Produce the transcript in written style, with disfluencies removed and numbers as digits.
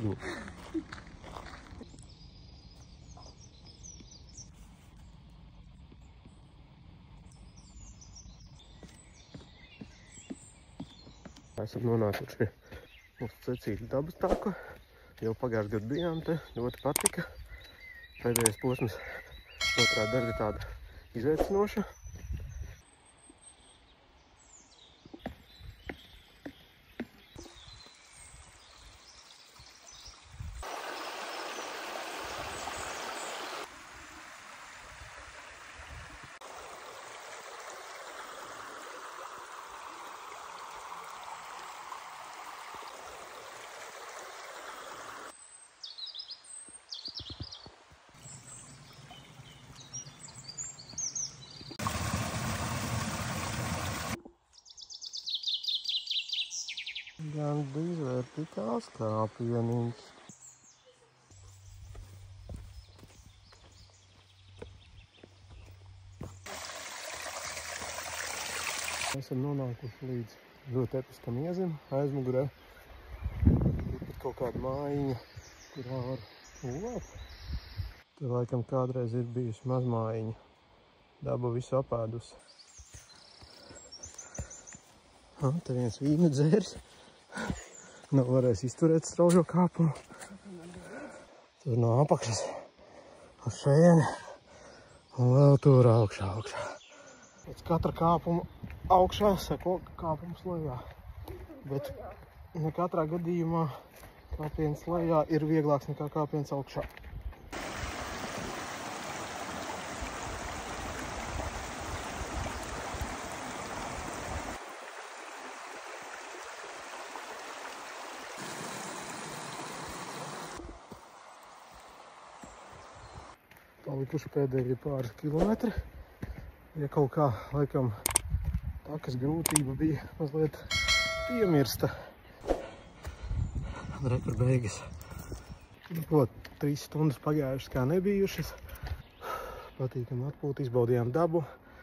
Igni. Esam nonākuši pie mūsu secīga dabas taka. Jau pagājušajā gadā bijām te, ļoti patika. Pēdējais posms otrā daļa tāda izaicinoša. Gan bija vertikāls kāpieniņš. Esam nonākuši līdz ļoti episkam iezim aizmugurē. Ir pat kaut kāda mājiņa, kurā var gulēt. Te laikam kādreiz ir bijusi mazmājiņa. Daba visu apēdusi. Te viens vīna dzērs. Nav varējis izturēt straužo kāpumu. Tur no apakšas uz šejieni un vēl tur augšā. Pēc katra kāpuma augšā seko kāpums lejā. Bet ne katrā gadījumā kāpiens lejā ir vieglāks nekā kāpiens augšā. Palikuši pēdējie pāris kilometri. Ja kaut kā, laikam, takas grūtība bija mazliet piemirsta. Rekord beigas. Ko 3 stundas pagājušas kā nebijušas. Patīkam atpūt, izbaudījām dabu.